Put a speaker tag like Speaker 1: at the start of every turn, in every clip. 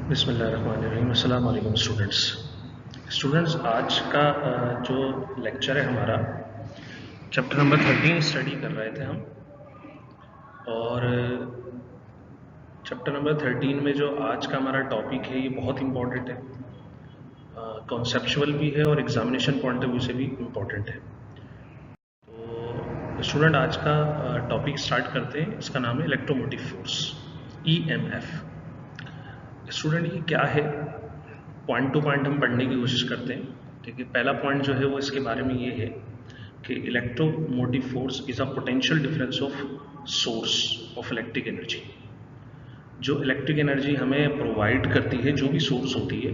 Speaker 1: बिस्मिल्लाहिर्रहमानिर्रहीम। अस्सलाम वालेकुम स्टूडेंट्स, आज का जो लेक्चर है हमारा चैप्टर नंबर 13 स्टडी कर रहे थे हम। और चैप्टर नंबर 13 में जो आज का हमारा टॉपिक है ये बहुत इम्पॉर्टेंट है, कॉन्सेप्चुअल भी है और एग्जामिनेशन पॉइंट ऑफ व्यू से भी इम्पॉर्टेंट है। तो स्टूडेंट, आज का टॉपिक स्टार्ट करते हैं। इसका नाम है इलेक्ट्रोमोटिव फोर्स, EMF। स्टूडेंट, ये क्या है? पॉइंट टू पॉइंट हम पढ़ने की कोशिश करते हैं। ठीक है, पहला पॉइंट जो है वो इसके बारे में ये है कि electromotive force is a potential difference of source of electric energy. जो इलेक्ट्रिक एनर्जी हमें प्रोवाइड करती है, जो भी सोर्स होती है,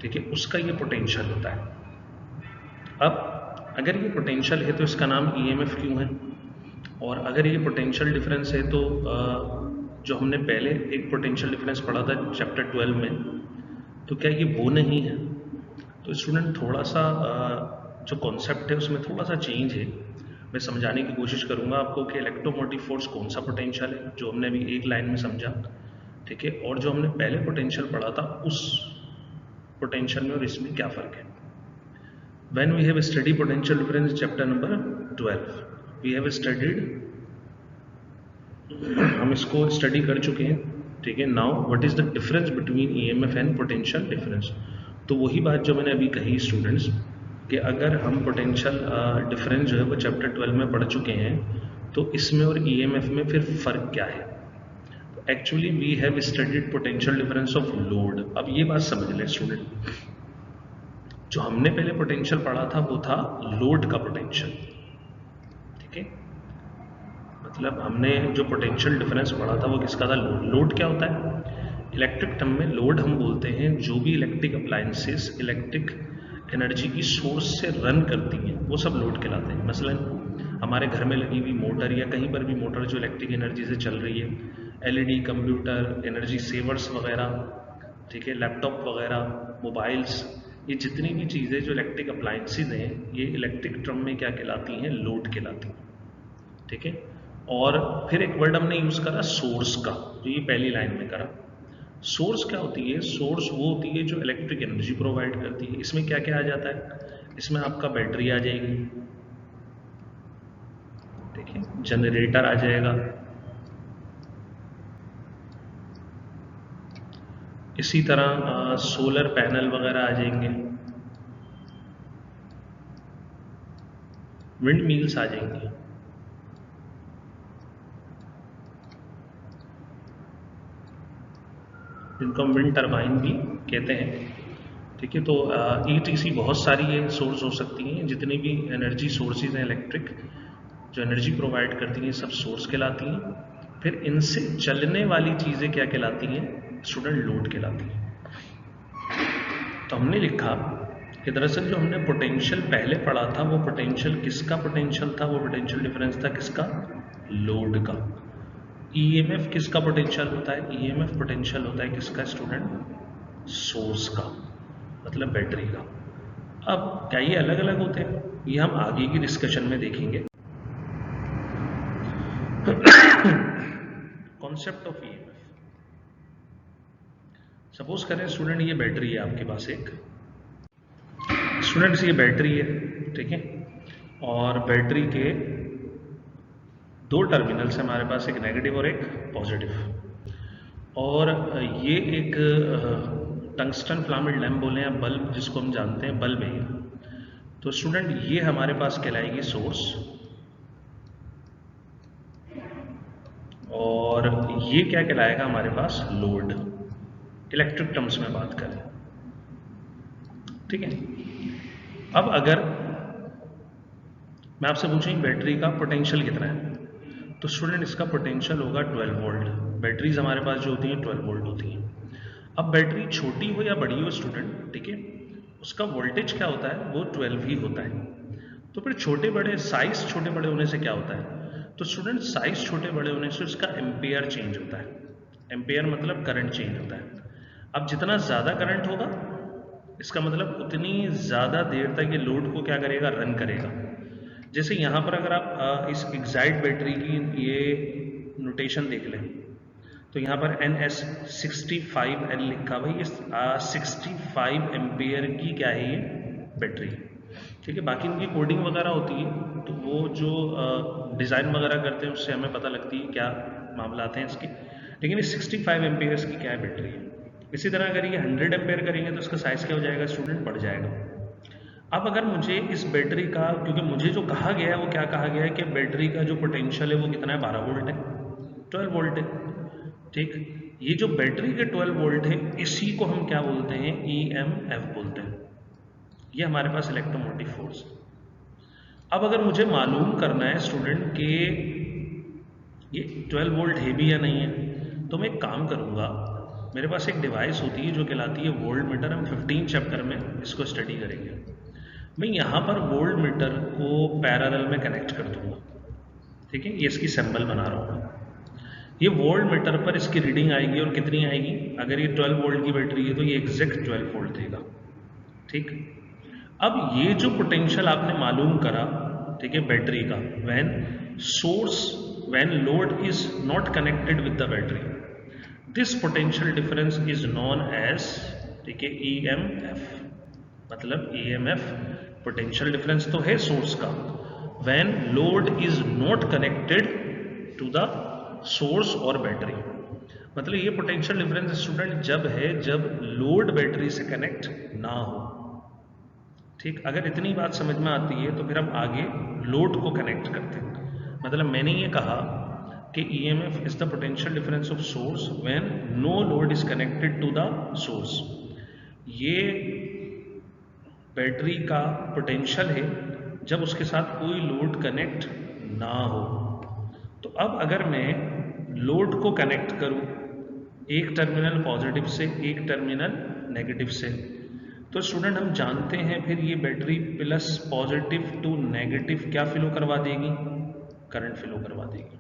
Speaker 1: ठीक है, उसका ये पोटेंशियल होता है। अब अगर ये पोटेंशियल है तो इसका नाम EMF क्यों है? और अगर ये पोटेंशियल डिफरेंस है तो जो हमने पहले एक पोटेंशियल डिफरेंस पढ़ा था चैप्टर 12 में, तो क्या ये वो नहीं है? तो स्टूडेंट, थोड़ा सा जो कॉन्सेप्ट है उसमें थोड़ा सा चेंज है। मैं समझाने की कोशिश करूंगा आपको कि इलेक्ट्रोमोटिव फोर्स कौन सा पोटेंशियल है, जो हमने अभी एक लाइन में समझा, ठीक है, और जो हमने पहले पोटेंशियल पढ़ा था उस पोटेंशियल में और इसमें क्या फ़र्क है। When we have studied potential difference chapter number 12, we have studied, हम इसको स्टडी कर चुके हैं, ठीक है। Now what is the difference between EMF and potential difference? तो वही बात जो मैंने अभी कही स्टूडेंट्स, कि अगर हम पोटेंशियल डिफरेंस जो है वो चैप्टर 12 में पढ़ चुके हैं, तो इसमें और EMF में फिर फ़र्क क्या है? Actually we have studied potential difference of load. अब ये बात समझ लें स्टूडेंट, जो हमने पहले पोटेंशियल पढ़ा था वो था लोड का पोटेंशियल, ठीक है। मतलब हमने जो पोटेंशियल डिफरेंस पढ़ा था वो किसका था? लोड। लोड क्या होता है? इलेक्ट्रिक टर्म में लोड हम बोलते हैं जो भी इलेक्ट्रिक अप्लायंसेस इलेक्ट्रिक एनर्जी की सोर्स से रन करती हैं, वो सब लोड कहलाते हैं। मसलन हमारे घर में लगी हुई मोटर या कहीं पर भी मोटर जो इलेक्ट्रिक एनर्जी से चल रही है, LED, कंप्यूटर, एनर्जी सेवर्स वगैरह, ठीक है, लैपटॉप वगैरह, मोबाइल्स, ये जितनी भी चीज़ें जो इलेक्ट्रिक अप्लायंसेज हैं, ये इलेक्ट्रिक टर्म में क्या कहलाती हैं? लोड कहलाती हैं, ठीक है। और फिर एक वर्ड हमने यूज़ करा सोर्स का, जो ये पहली लाइन में करा। सोर्स क्या होती है? सोर्स वो होती है जो इलेक्ट्रिक एनर्जी प्रोवाइड करती है। इसमें क्या क्या आ जाता है? इसमें आपका बैटरी आ जाएगी, ठीक है, जनरेटर आ जाएगा, इसी तरह सोलर पैनल वगैरह आ जाएंगे, विंड मिल्स आ जाएंगी, जिनको हम विंड टरबाइन भी कहते हैं, ठीक है। तो ETC बहुत सारी ये सोर्स हो सकती हैं। जितनी भी एनर्जी सोर्सेज हैं इलेक्ट्रिक, जो एनर्जी प्रोवाइड करती हैं, सब सोर्स कहलाती हैं। फिर इनसे चलने वाली चीज़ें क्या कहलाती हैं? स्टूडेंट, लोड कहलाती हैं। तो हमने लिखा कि दरअसल जो हमने पोटेंशियल पहले पढ़ा था वो पोटेंशियल किसका पोटेंशियल था? वो पोटेंशियल डिफरेंस था किसका? लोड का। EMF किसका पोटेंशियल होता है? EMF पोटेंशियल होता है किसका स्टूडेंट? सोर्स का, मतलब बैटरी का। अब क्या ये अलग अलग होते हैं? ये हम आगे की डिस्कशन में देखेंगे। कॉन्सेप्ट ऑफ EMF, सपोज करें स्टूडेंट ये बैटरी है आपके पास एक, स्टूडेंट्स ये बैटरी है, ठीक है, और बैटरी के दो टर्मिनल्स हैं हमारे पास, एक नेगेटिव और एक पॉजिटिव। और ये एक टंगस्टन फिलामेंट लैम्प बोले हैं, बल्ब जिसको हम जानते हैं, बल्ब है। तो स्टूडेंट ये हमारे पास कहलाएगी सोर्स, और ये क्या कहलाएगा हमारे पास? लोड, इलेक्ट्रिक टर्म्स में बात करें, ठीक है। अब अगर मैं आपसे पूछूं बैटरी का पोटेंशियल कितना है, तो स्टूडेंट इसका पोटेंशियल होगा 12 वोल्ट। बैटरीज हमारे पास जो होती हैं 12 वोल्ट होती हैं। अब बैटरी छोटी हो या बड़ी हो स्टूडेंट, ठीक है, उसका वोल्टेज क्या होता है? वो 12 ही होता है। तो फिर छोटे बड़े साइज छोटे बड़े होने से क्या होता है? तो स्टूडेंट साइज छोटे बड़े होने से उसका एम्पेयर चेंज होता है। एम्पेयर मतलब करंट चेंज होता है। अब जितना ज़्यादा करंट होगा, इसका मतलब उतनी ज़्यादा देर तक ये लोड को क्या करेगा? रन करेगा। जैसे यहाँ पर अगर आप इस एक्साइट बैटरी की ये नोटेशन देख लें, तो यहाँ पर NS65L लिखा, भाई इस 65 एम्पियर की क्या है ये बैटरी, ठीक है। बाकी इनकी कोडिंग वगैरह होती है, तो वो जो डिज़ाइन वगैरह करते हैं उससे हमें पता लगती है क्या मामला आते हैं इसके, लेकिन ये 65 एम्पियर्स की क्या है बैटरी है। इसी तरह अगर ये 100 एम्पेयर करेंगे तो इसका साइज़ क्या हो जाएगा स्टूडेंट, बढ़ जाएगा। अब अगर मुझे इस बैटरी का, क्योंकि मुझे जो कहा गया है वो क्या कहा गया है कि बैटरी का जो पोटेंशियल है वो कितना है, 12 वोल्ट है, 12 वोल्ट है, ठीक। ये जो बैटरी के 12 वोल्ट है इसी को हम क्या बोलते हैं, EMF बोलते हैं। ये हमारे पास इलेक्ट्रोमोटिव फोर्स। अब अगर मुझे मालूम करना है स्टूडेंट कि ये 12 वोल्ट है भी या नहीं है, तो मैं एक काम करूँगा, मेरे पास एक डिवाइस होती है जो कहलाती है वोल्ट मीटर। हम 15 चैप्टर में इसको स्टडी करेंगे। मैं यहाँ पर वोल्ट मीटर को पैरेलल में कनेक्ट कर दूंगा, ठीक है। ये इसकी सिंबल बना रहा हूँ। ये वोल्ट मीटर पर इसकी रीडिंग आएगी और कितनी आएगी, अगर ये 12 वोल्ट की बैटरी है तो ये एग्जैक्ट 12 वोल्ट देगा, ठीक। अब ये जो पोटेंशियल आपने मालूम करा, ठीक है, बैटरी का, when load is not connected with the battery, this potential difference is known as, ठीक है, EMF। मतलब EMF पोटेंशियल डिफरेंस तो है सोर्स का, when load is not connected to the source और बैटरी। मतलब ये पोटेंशियल डिफरेंस स्टूडेंट जब है जब लोड बैटरी से कनेक्ट ना हो, ठीक। अगर इतनी बात समझ में आती है तो फिर हम आगे लोड को कनेक्ट करते हैं। मतलब मैंने ये कहा कि EMF is the potential difference of source when no load is connected to the source. ये बैटरी का पोटेंशियल है जब उसके साथ कोई लोड कनेक्ट ना हो। तो अब अगर मैं लोड को कनेक्ट करूं एक टर्मिनल पॉजिटिव से एक टर्मिनल नेगेटिव से, तो स्टूडेंट हम जानते हैं फिर ये battery plus positive to negative क्या फ्लो करवा देगी, करंट फ्लो करवा देगी।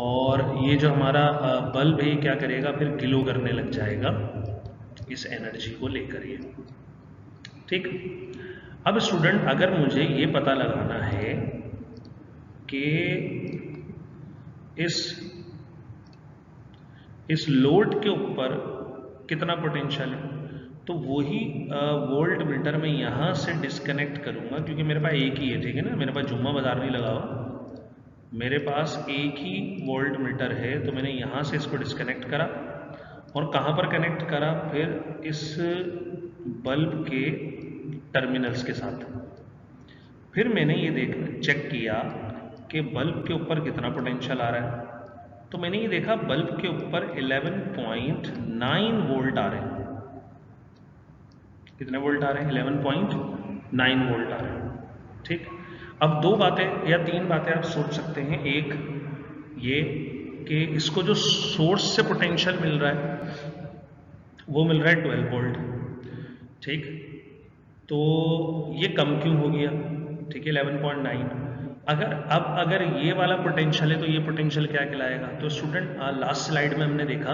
Speaker 1: और ये जो हमारा बल्ब है क्या करेगा, फिर ग्लो करने लग जाएगा इस एनर्जी को लेकर ये, ठीक। अब स्टूडेंट अगर मुझे ये पता लगाना है कि इस लोड के ऊपर कितना पोटेंशियल है, तो वही वोल्ट मीटर में यहाँ से डिस्कनेक्ट करूँगा, क्योंकि मेरे पास एक ही है, ठीक है ना, मेरे पास जुम्मा बाजार नहीं लगा हुआ, मेरे पास एक ही वोल्ट मीटर है। तो मैंने यहाँ से इसको डिस्कनेक्ट करा और कहाँ पर कनेक्ट करा, फिर इस बल्ब के टर्मिनल्स के साथ। फिर मैंने ये चेक किया कि बल्ब के ऊपर कितना पोटेंशियल आ रहा है, तो मैंने ये देखा बल्ब के ऊपर 11.9 वोल्ट आ रहे हैं। कितने वोल्ट आ रहे हैं, 11.9 वोल्ट आ रहे हैं, ठीक। अब दो बातें या तीन बातें आप सोच सकते हैं। एक ये कि इसको जो सोर्स से पोटेंशियल मिल रहा है वो मिल रहा है 12 वोल्ट, ठीक। तो ये कम क्यों हो गया, ठीक है, 11.9। अगर ये वाला पोटेंशियल है तो ये पोटेंशियल क्या कहलाएगा। तो स्टूडेंट लास्ट स्लाइड में हमने देखा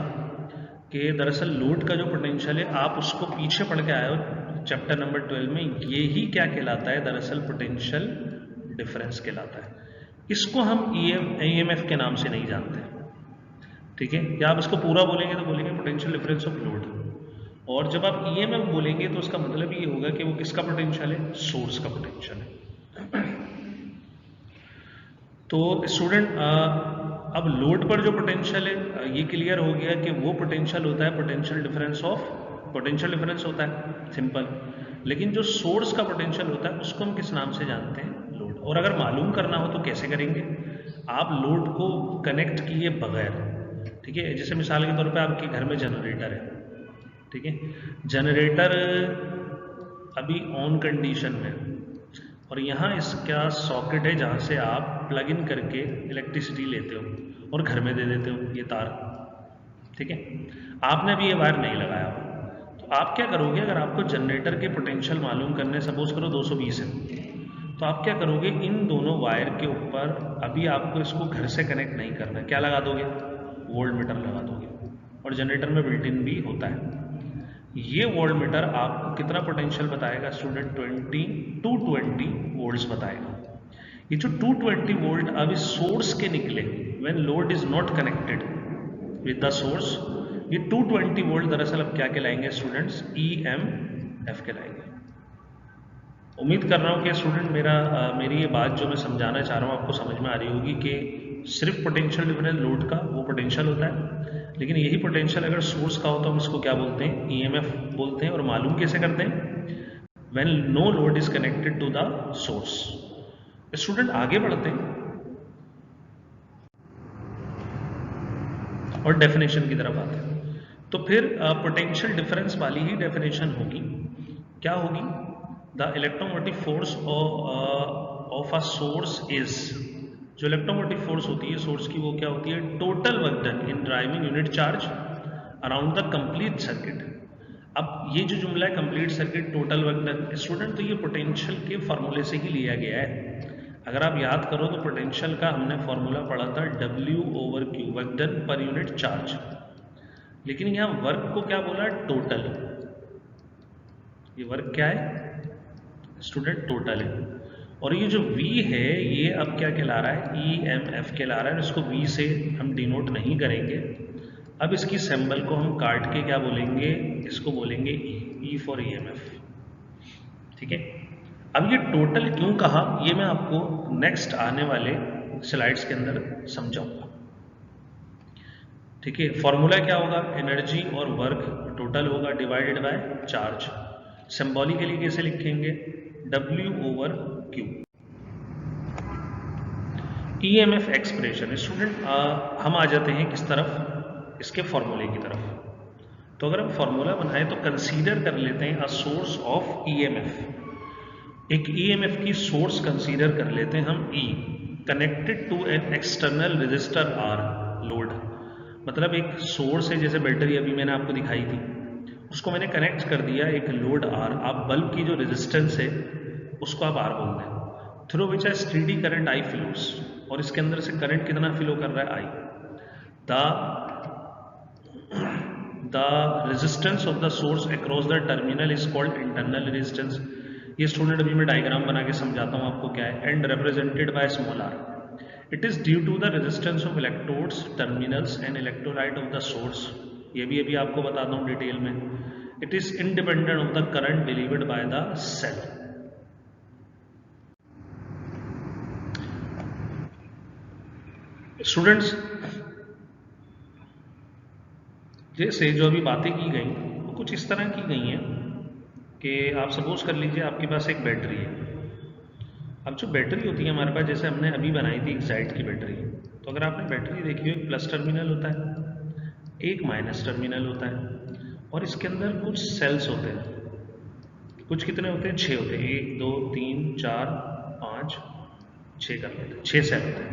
Speaker 1: कि दरअसल लोड का जो पोटेंशियल है, आप उसको पीछे पढ़ के आए हो चैप्टर नंबर 12 में, ये ही क्या कहलाता है, दरअसल पोटेंशियल डिफरेंस कहलाता है। इसको हम EMF के नाम से नहीं जानते, ठीक है। या आप इसको पूरा बोलेंगे तो बोलेंगे पोटेंशियल डिफरेंस ऑफ लोड, और जब आप EMF बोलेंगे तो उसका मतलब ये होगा कि वो किसका पोटेंशियल है, सोर्स का पोटेंशियल है। तो स्टूडेंट अब लोड पर जो पोटेंशियल है ये क्लियर हो गया कि वो पोटेंशियल होता है पोटेंशियल डिफरेंस होता है, सिंपल। लेकिन जो सोर्स का पोटेंशियल होता है उसको हम किस नाम से जानते हैं, लोड। और अगर मालूम करना हो तो कैसे करेंगे, आप लोड को कनेक्ट किए बगैर, ठीक है। जैसे मिसाल के तौर पे आपके घर में जनरेटर है, ठीक है, जनरेटर अभी ऑन कंडीशन में, और यहाँ इसका सॉकेट है जहाँ से आप प्लग इन करके इलेक्ट्रिसिटी लेते हो और घर में दे देते हो ये तार, ठीक है। आपने भी ये वायर नहीं लगाया हो, तो आप क्या करोगे, अगर आपको जनरेटर के पोटेंशियल मालूम करने, सपोज करो 220 है, तो आप क्या करोगे, इन दोनों वायर के ऊपर अभी आपको इसको घर से कनेक्ट नहीं करना है, क्या लगा दोगे, वोल्ट मीटर लगा दोगे। और जनरेटर में बिल्ट इन भी होता है। ये वोल्ट मीटर आपको कितना पोटेंशियल बताएगा स्टूडेंट, 20 वोल्ट्स बताएगा। ये जो 220 वोल्ट अभी सोर्स के निकले when load is not connected with the source, ये 220 वोल्ट दरअसल अब क्या कहलाएंगे स्टूडेंट्स, EMF कहलाएंगे। उम्मीद कर रहा हूँ कि स्टूडेंट मेरी ये बात जो मैं समझाना चाह रहा हूँ आपको समझ में आ रही होगी कि सिर्फ पोटेंशियल डिफरेंस लोड का वो पोटेंशियल होता है, लेकिन यही पोटेंशियल अगर सोर्स का होता है हम इसको क्या बोलते हैं, EMF बोलते हैं। और मालूम कैसे करते हैं, when no load is connected to the source. Student आगे बढ़ते हैं और डेफिनेशन की तरफ आते हैं। तो फिर पोटेंशियल डिफरेंस वाली ही डेफिनेशन होगी, क्या होगी, the electromotive force of a source is, जो इलेक्ट्रोमोटिव फोर्स होती है सोर्स की वो क्या होती है, total work done in driving unit charge around the complete circuit. अब ये जो जुमला है complete circuit total work done, student तो ये पोटेंशियल के फॉर्मूले से ही लिया गया है। अगर आप याद करो तो पोटेंशियल का हमने फॉर्मूला पढ़ा था W/Q, work done per unit charge, लेकिन यहाँ वर्क को क्या बोला, टोटल। ये वर्क क्या है स्टूडेंट, टोटल है। और ये जो V है ये अब क्या कहला रहा है, EMF कहला रहा है। इसको V से हम डिनोट नहीं करेंगे, अब इसकी सिंबल को हम काट के क्या बोलेंगे, इसको बोलेंगे E फॉर EMF, ठीक है। अब ये टोटल क्यों कहा ये मैं आपको नेक्स्ट आने वाले स्लाइड्स के अंदर समझाऊंगा, ठीक है। फॉर्मूला क्या होगा, एनर्जी और वर्क टोटल होगा डिवाइडेड बाय चार्ज। सिंबॉलिकली कैसे लिखेंगे, W/Q। EMF एक्सप्रेशन स्टूडेंट हम आ जाते हैं किस तरफ, इसके फॉर्मूले की तरफ। तो अगर हम फॉर्मूला बनाए तो कंसीडर कर लेते हैं अ सोर्स ऑफ EMF, एक EMF की सोर्स कंसीडर कर लेते हैं हम E, connected to an external resistor R load. मतलब एक सोर्स है, जैसे बैटरी अभी मैंने आपको दिखाई थी, उसको मैंने कनेक्ट कर दिया एक लोड R। आप बल्ब की जो रेजिस्टेंस है उसको आप R बोल दें, through which A steady current I flows, और इसके अंदर से करंट कितना फ्लो कर रहा है I। The resistance of the source across the terminal is called internal resistance. ये स्टूडेंट अभी मैं डायग्राम बना के समझाता हूँ आपको क्या है, and represented by small r। It is due to the resistance of electrodes terminals and electrolyte of the source. ये भी अभी आपको बताता हूँ डिटेल में। It is independent of the current delivered by the cell. Students जैसे जो अभी बातें की गई वो कुछ इस तरह की गई हैं कि आप सपोज कर लीजिए आपके पास एक बैटरी है। अब जो बैटरी होती है हमारे पास, जैसे हमने अभी बनाई थी एक्साइट की बैटरी, तो अगर आपने बैटरी देखी हो, एक प्लस टर्मिनल होता है, एक माइनस टर्मिनल होता है, और इसके अंदर कुछ सेल्स होते हैं। कुछ कितने होते हैं, 6 होते हैं, 1 2 3 4 5 6 कर लेते हैं, 6 सेल होते हैं,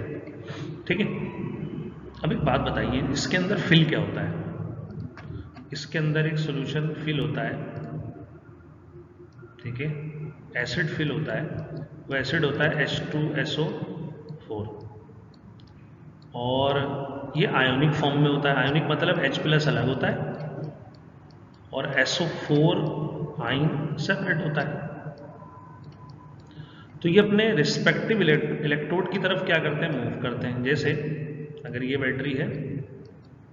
Speaker 1: ठीक है। अब एक बात बताइए, इसके अंदर फिल क्या होता है, इसके अंदर एक सॉल्यूशन फिल होता है, ठीक है, एसिड फिल होता है। वो एसिड होता है H2SO4, और ये आयोनिक फॉर्म में होता है। आयोनिक मतलब H+ अलग होता है और SO4 आयन सेपरेट होता है। तो ये अपने रिस्पेक्टिव इलेक्ट्रोड की तरफ क्या करते हैं, मूव करते हैं। जैसे अगर ये बैटरी है,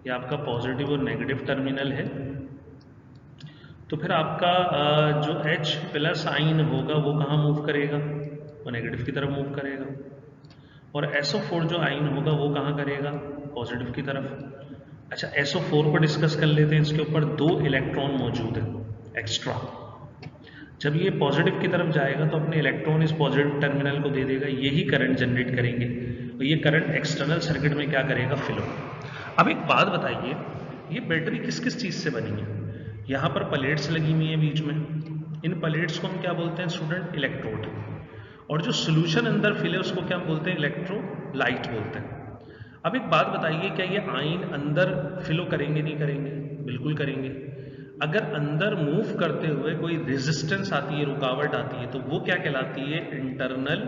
Speaker 1: ये आपका पॉजिटिव और नेगेटिव टर्मिनल है, तो फिर आपका जो H+ आयन होगा वो कहाँ मूव करेगा, वो नेगेटिव की तरफ मूव करेगा। और SO4 जो आयन होगा वो कहाँ करेगा, पॉजिटिव की तरफ। अच्छा, SO4 को डिस्कस कर लेते हैं। इसके ऊपर 2 इलेक्ट्रॉन मौजूद है एक्स्ट्रा। जब ये पॉजिटिव की तरफ जाएगा तो अपने इलेक्ट्रॉन इस पॉजिटिव टर्मिनल को दे देगा, यही करंट जनरेट करेंगे, और ये करंट एक्सटर्नल सर्किट में क्या करेगा, फ्लो। अब एक बात बताइए, ये बैटरी किस किस चीज़ से बनी है। यहाँ पर प्लेट्स लगी हुई हैं बीच में, इन प्लेट्स को हम क्या बोलते हैं स्टूडेंट, इलेक्ट्रोड। और जो सोल्यूशन अंदर फिल है उसको क्या बोलते हैं, इलेक्ट्रोलाइट बोलते हैं। अब एक बात बताइए, क्या ये आयन अंदर फिलो करेंगे, नहीं करेंगे, बिल्कुल करेंगे। अगर अंदर मूव करते हुए कोई रेजिस्टेंस आती है, रुकावट आती है, तो वो क्या कहलाती है, इंटरनल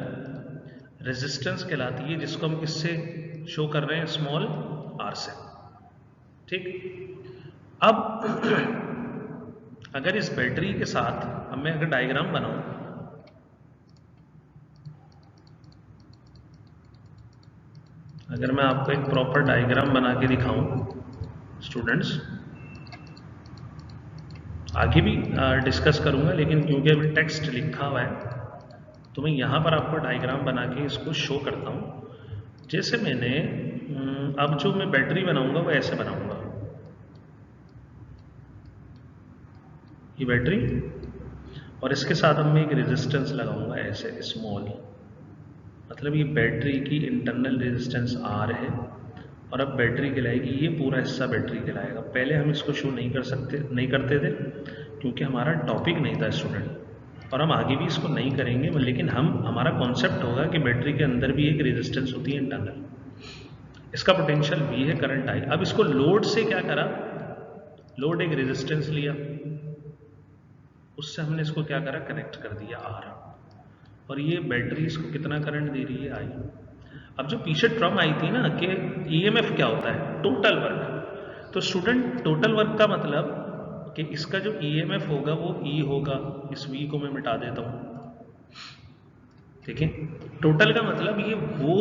Speaker 1: रेजिस्टेंस कहलाती है, जिसको हम किससे शो कर रहे हैं, स्मॉल r से, ठीक। अब अगर इस बैटरी के साथ अब मैं अगर डायग्राम बनाऊं, अगर मैं आपको एक प्रॉपर डायग्राम बना के दिखाऊं स्टूडेंट्स, आगे भी डिस्कस करूंगा, लेकिन क्योंकि अभी टेक्स्ट लिखा हुआ है तो मैं यहाँ पर आपको डायग्राम बना के इसको शो करता हूँ। जैसे मैंने अब जो मैं बैटरी बनाऊंगा वो ऐसे बनाऊंगा, ये बैटरी, और इसके साथ अब मैं एक रेजिस्टेंस लगाऊंगा ऐसे स्मॉल, मतलब ये बैटरी की इंटरनल रेजिस्टेंस आर है, और अब बैटरी कहलाएगी, ये पूरा हिस्सा बैटरी कहलाएगा। पहले हम इसको शो नहीं करते थे क्योंकि हमारा टॉपिक नहीं था स्टूडेंट, और हम आगे भी इसको नहीं करेंगे, लेकिन हमारा कॉन्सेप्ट होगा कि बैटरी के अंदर भी एक रेजिस्टेंस होती है इंटरनल, इसका पोटेंशियल V है, करंट I। अब इसको लोड से क्या करा, लोड एक रेजिस्टेंस लिया, उससे हमने इसको क्या करा, कनेक्ट कर दिया R, और ये बैटरी इसको कितना करंट दे रही है, I। अब जो पीछे ट्रम आई थी ना कि EMF क्या होता है, टोटल वर्क, तो स्टूडेंट टोटल वर्क का मतलब कि इसका जो EMF होगा वो E होगा, इस V को मैं मिटा देता हूं, ठीक है। टोटल का मतलब ये वो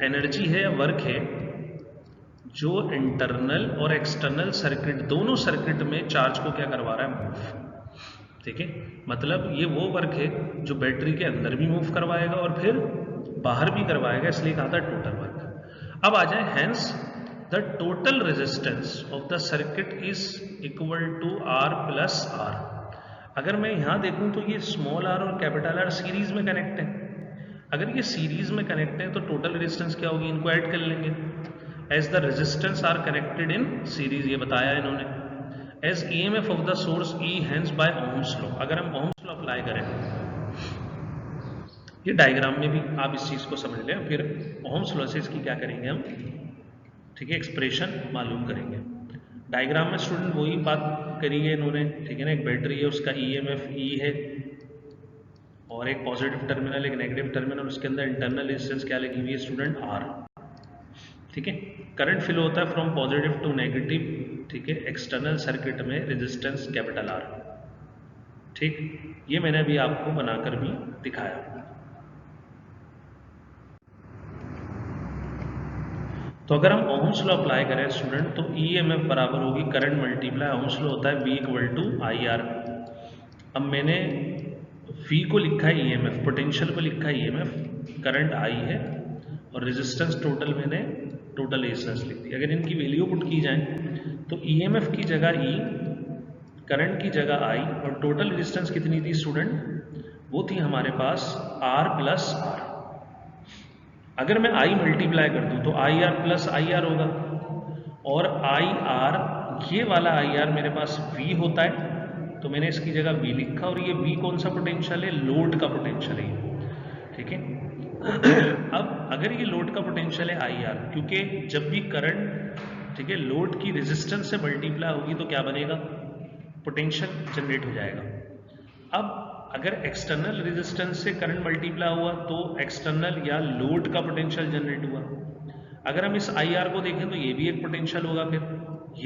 Speaker 1: एनर्जी है या वर्क है जो इंटरनल और एक्सटर्नल सर्किट, दोनों सर्किट में चार्ज को क्या करवा रहा है, मूव, ठीक है। मतलब ये वो वर्क है जो बैटरी के अंदर भी मूव करवाएगा और फिर बाहर भी करवाएगा, इसलिए कहा था टोटल वर्क। अब आ जाए, hence the total resistance of the circuit is equal to R plus R। अगर मैं यहां देखूं तो ये स्मॉल r और कैपिटल R सीरीज में कनेक्ट है। अगर ये सीरीज में कनेक्ट है तो टोटल रेजिस्टेंस क्या होगी, इनको ऐड कर लेंगे, as the resistance are connected in series, ये बताया इन्होंने। एज EMF of the source E hence by Ohm's law, अगर हम ओम्स लॉ अप्लाई करें, ये डायग्राम में भी आप इस चीज को समझ लें, फिर ओम्स लॉ से इसकी क्या करेंगे हम, ठीक है, एक्सप्रेशन मालूम करेंगे। डायग्राम में स्टूडेंट वही बात करी है इन्होंने, ठीक है ना, एक बैटरी है, उसका EMF E है, और एक पॉजिटिव टर्मिनल, एक नेगेटिव टर्मिनल, उसके अंदर इंटरनल रेजिस्टेंस क्या लगी हुई है स्टूडेंट, R, ठीक है। करंट फ्लो होता है फ्रॉम पॉजिटिव टू नेगेटिव, ठीक है, एक्सटर्नल सर्किट में रेजिस्टेंस कैपिटल R, ठीक। ये मैंने अभी आपको बनाकर भी दिखाया। तो अगर हम ओम्स लॉ अप्लाई करें स्टूडेंट, तो EMF बराबर होगी करंट मल्टीप्लाई, ओम्स लॉ होता है V इक्वल टू IR। अब मैंने V को लिखा है EMF, पोटेंशियल को लिखा है EMF, करंट I है, और रेजिस्टेंस टोटल मैंने टोटल रेजिस्टेंस लिख दी। अगर इनकी वैल्यू पुट की जाए तो EMF की जगह E, करंट की जगह I, और टोटल रेजिस्टेंस कितनी थी स्टूडेंट, वो थी हमारे पास R प्लस R। अगर मैं I मल्टीप्लाई कर दूं तो IR प्लस IR होगा, और IR, ये वाला IR मेरे पास V होता है, तो मैंने इसकी जगह V लिखा, और ये V कौन सा पोटेंशियल है, लोड का पोटेंशियल है, ठीक है। अब अगर ये लोड का पोटेंशियल है IR, क्योंकि जब भी करंट, ठीक है, लोड की रेजिस्टेंस से मल्टीप्लाई होगी तो क्या बनेगा, पोटेंशियल जनरेट हो जाएगा। अब अगर एक्सटर्नल रेजिस्टेंस से करंट मल्टीप्लाई हुआ तो एक्सटर्नल या लोड का पोटेंशियल जनरेट हुआ। अगर हम इस IR को देखें तो ये भी एक पोटेंशियल होगा, फिर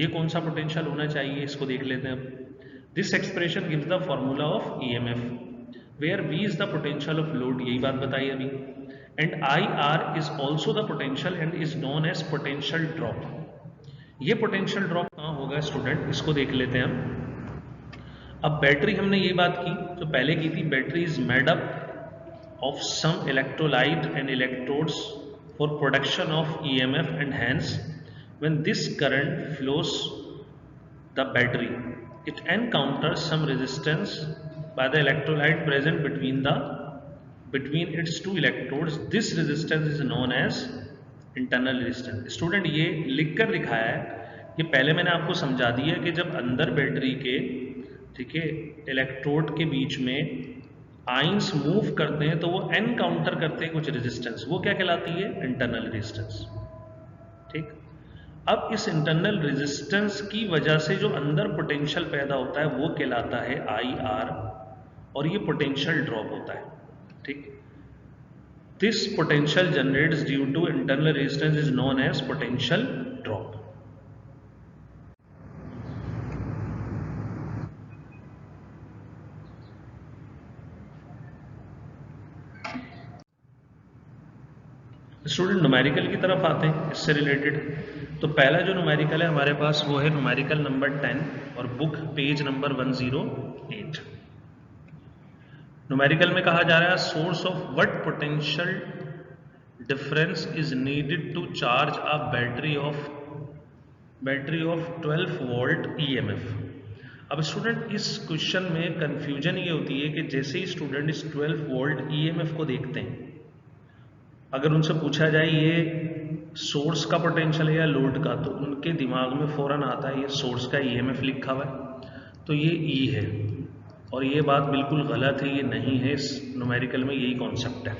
Speaker 1: ये कौन सा पोटेंशियल होना चाहिए, इसको देख लेते हैं अब। This expression gives the formula of EMF where V is the potential of load, यही बात बताई अभी, and IR is also the potential and is known as potential drop. ये पोटेंशियल ड्रॉप कहाँ होगा स्टूडेंट, इसको देख लेते हैं हम। अब बैटरी, हमने ये बात की जो पहले की थी, battery is made up of some electrolyte and electrodes for production of EMF, and hence when this current flows the battery it encounters some resistance by the electrolyte present between its two electrodes. This resistance is known as internal resistance। Student ये लिख कर दिखाया है, ये पहले मैंने आपको समझा दिया कि जब अंदर बैटरी के, ठीक है, इलेक्ट्रोड के बीच में आयंस मूव करते हैं तो वो एनकाउंटर करते हैं कुछ रेजिस्टेंस, वो क्या कहलाती है, इंटरनल रेजिस्टेंस, ठीक। अब इस इंटरनल रेजिस्टेंस की वजह से जो अंदर पोटेंशियल पैदा होता है वो कहलाता है IR, और ये पोटेंशियल ड्रॉप होता है, ठीक। This potential generates due to internal resistance is known as potential drop. Student numerical की तरफ आते हैं इससे रिलेटेड। तो पहला जो न्यूमेरिकल है हमारे पास वो है न्यूमेरिकल नंबर 10 और बुक पेज नंबर 108। न्यूमेरिकल में कहा जा रहा है source of what potential difference is needed to charge a battery of 12 volt EMF. अब स्टूडेंट इस क्वेश्चन में कंफ्यूजन ये होती है कि जैसे ही स्टूडेंट इस 12 वोल्ट ईएमएफ को देखते हैं, अगर उनसे पूछा जाए ये सोर्स का पोटेंशियल है या लोड का, तो उनके दिमाग में फौरन आता है ये सोर्स का ईएमएफ लिखा हुआ है, तो ये ई है। और ये बात बिल्कुल गलत है, ये नहीं है। इस न्यूमेरिकल में यही कॉन्सेप्ट है।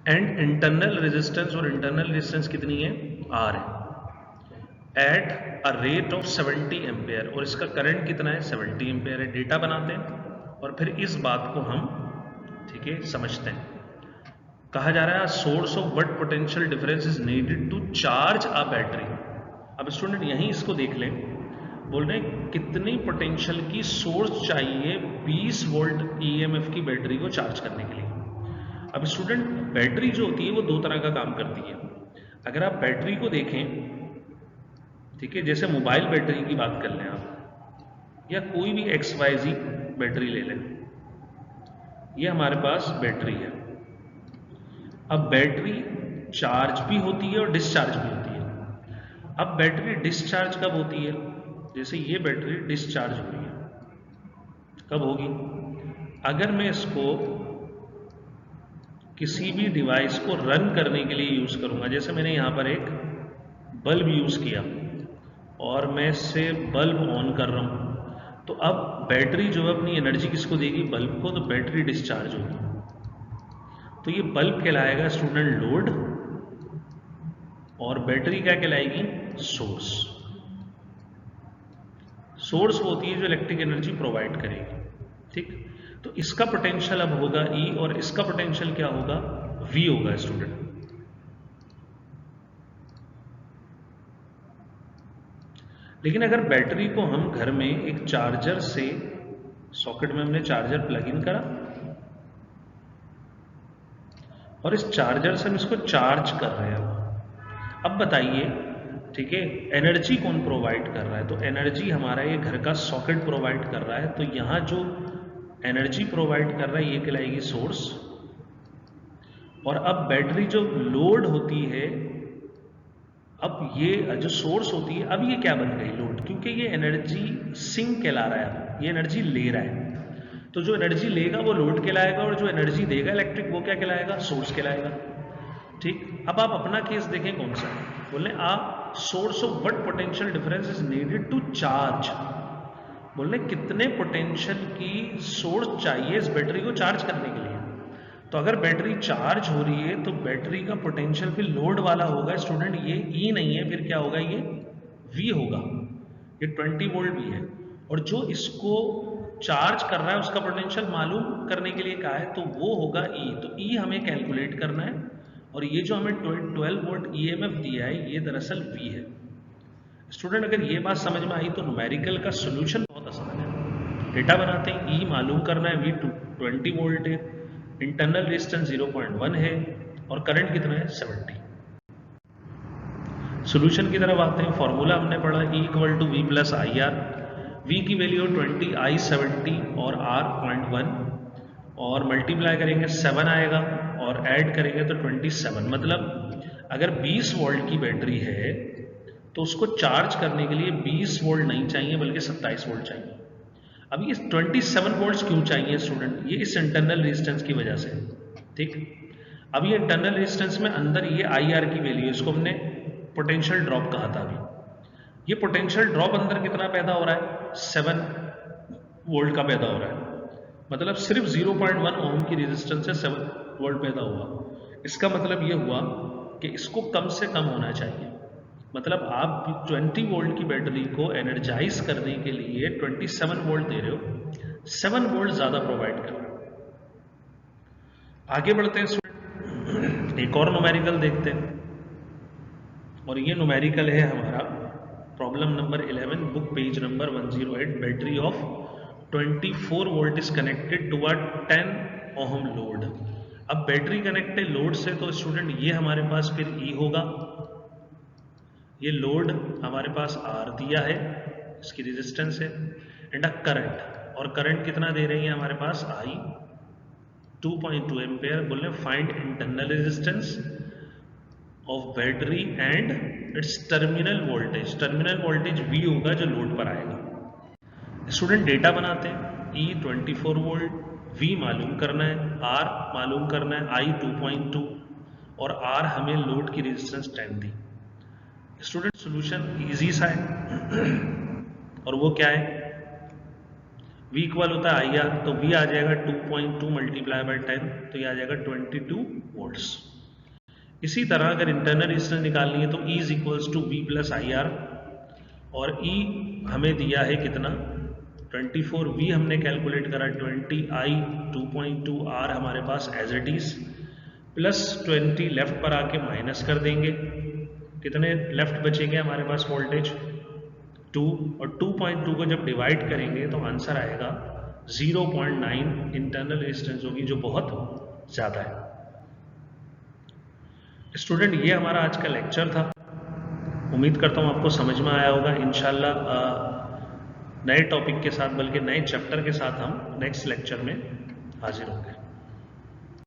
Speaker 1: एंड इंटरनल रेजिस्टेंस, और इंटरनल रेजिस्टेंस कितनी है, आर है, at a rate of 70 ampere, और इसका करंट कितना है, 70 एम्पेयर है। डेटा बनाते हैं और फिर इस बात को हम ठीक है समझते हैं। कहा जा रहा है source of what potential difference is needed to charge a battery. अब स्टूडेंट यहीं इसको देख लें, बोल रहे हैं कितनी पोटेंशियल की सोर्स चाहिए 20 वोल्ट ईएमएफ की बैटरी को चार्ज करने के लिए। अब स्टूडेंट बैटरी जो होती है वो दो तरह का काम करती है। अगर आप बैटरी को देखें, ठीक है, जैसे मोबाइल बैटरी की बात कर लें आप, या कोई भी XYZ बैटरी ले लें, ये हमारे पास बैटरी है। अब बैटरी चार्ज भी होती है और डिस्चार्ज भी होती है। अब बैटरी डिस्चार्ज कब होती है, जैसे ये बैटरी डिस्चार्ज हो रही है, कब होगी, अगर मैं इसको किसी भी डिवाइस को रन करने के लिए यूज करूंगा। जैसे मैंने यहां पर एक बल्ब यूज किया और मैं इससे बल्ब ऑन कर रहा हूं, तो अब बैटरी जो है अपनी एनर्जी किसको देगी, बल्ब को, तो बैटरी डिस्चार्ज होगी। तो ये बल्ब कहलाएगा स्टूडेंट लोड, और बैटरी क्या कहलाएगी, सोर्स। सोर्स होती है जो इलेक्ट्रिक एनर्जी प्रोवाइड करेगी, ठीक। तो इसका पोटेंशियल अब होगा E, और इसका पोटेंशियल क्या होगा, V होगा स्टूडेंट। लेकिन अगर बैटरी को हम घर में एक चार्जर से, सॉकेट में हमने चार्जर प्लग इन करा और इस चार्जर से हम इसको चार्ज कर रहे हैं, अब बताइए, ठीक है, एनर्जी कौन प्रोवाइड कर रहा है, तो एनर्जी हमारा ये घर का सॉकेट प्रोवाइड कर रहा है। तो यहां जो एनर्जी प्रोवाइड कर रहा है ये कहलाएगी सोर्स। और अब बैटरी जो लोड होती है, अब ये जो सोर्स होती है, अब ये क्या बन गई, लोड, क्योंकि ये एनर्जी सिंक कहला रहा है, ये एनर्जी ले रहा है। तो जो एनर्जी लेगा वो लोड कहलाएगा, और जो एनर्जी देगा इलेक्ट्रिक वो क्या कहलाएगा, सोर्स कहलाएगा, ठीक। अब आप अपना केस देखें कौन सा है, बोले आप source of what potential difference is needed to charge, बोले कितने पोटेंशियल की सोर्स चाहिए इस बैटरी को चार्ज करने के लिए। तो अगर बैटरी चार्ज हो रही है तो बैटरी का पोटेंशियल फिर लोड वाला होगा स्टूडेंट, ये E नहीं है, फिर क्या होगा, ये V होगा, ये 20 वोल्ट भी है। और जो इसको चार्ज कर रहा है उसका पोटेंशियल मालूम करने के लिए कहा है, तो वो होगा E। तो E हमें कैलकुलेट करना है, और ये जो हमें 12 वोल्ट EMF दिया है ये दरअसल V है। स्टूडेंट अगर ये बात समझ में आई तो न्यूमेरिकल का सोल्यूशन बहुत आसान है। डेटा बनाते हैं, E मालूम करना है, V 20 वोल्ट है, इंटरनल रेजिस्टेंस 0.1 है, और करंट कितना है, 70। सोल्यूशन की तरफ आते हैं। फॉर्मूला हमने पढ़ा E = V + IR। V की वैल्यू 20, I 70 और R 0.1, और मल्टीप्लाई करेंगे 7 आएगा, और ऐड करेंगे तो 27। मतलब अगर 20 वोल्ट की बैटरी है तो उसको चार्ज करने के लिए 20 वोल्ट नहीं चाहिए बल्कि 27 वोल्ट चाहिए। अब ये 27 वोल्ट्स क्यों चाहिए स्टूडेंट, ये इस इंटरनल रेजिस्टेंस की वजह से, ठीक। अब ये इंटरनल रेजिस्टेंस में अंदर ये IR की वैल्यू, इसको हमने पोटेंशियल ड्रॉप कहा था अभी। ये पोटेंशियल ड्रॉप अंदर कितना पैदा हो रहा है, 7 वोल्ट का पैदा हो रहा है। मतलब सिर्फ 0.1 ओम की रेजिस्टेंस से 7 वोल्ट पैदा हुआ। इसका मतलब ये हुआ कि इसको कम से कम होना चाहिए। मतलब आप 20 वोल्ट की बैटरी को एनर्जाइज करने के लिए 27 वोल्ट दे रहे हो, 7 वोल्ट ज्यादा प्रोवाइड कर रहे हो। आगे बढ़ते हैं, एक और न्यूमेरिकल देखते हैं, और ये न्यूमेरिकल है हमारा problem number 11, book page number 108। Battery of 24 volt is connected to a 10 ohm load. अब बैटरी कनेक्ट है लोड से, तो स्टूडेंट ये हमारे पास फिर E होगा, ये लोड हमारे पास R दिया है, इसकी रेजिस्टेंस है, एंड अ करंट, और करंट कितना दे रही है हमारे पास I 2.2 एम्पेयर। बोले find internal resistance of battery and it's terminal voltage. Terminal voltage V होगा जो लोड पर आएगा। स्टूडेंट डेटा बनाते हैं, E 24 वोल्ट, V मालूम करना है, R मालूम करना है, I 2.2 और R हमें लोड की रेजिस्टेंस 10 दी। स्टूडेंट सॉल्यूशन इजी सा है और वो क्या है, V इक्वल होता है IR, तो V आ जाएगा 2.2 मल्टीप्लाई बाय 10, तो ये आ जाएगा 22 वोल्ट्स। इसी तरह अगर इंटरनल रेजिस्टेंस निकालनी है तो E is equals to V plus IR, और E हमें दिया है कितना 24, V हमने कैलकुलेट करा 20, I 2.2, R हमारे पास as it is, plus 20 left पर आके माइनस कर देंगे, कितने लेफ्ट बचेंगे हमारे पास वोल्टेज 2, और 2.2 को जब डिवाइड करेंगे तो आंसर आएगा 0.9 इंटरनल रेजिस्टेंस होगी, जो बहुत ज़्यादा है। स्टूडेंट ये हमारा आज का लेक्चर था, उम्मीद करता हूँ आपको समझ में आया होगा। इंशाल्लाह नए टॉपिक के साथ, बल्कि नए चैप्टर के साथ हम नेक्स्ट लेक्चर में हाजिर होंगे।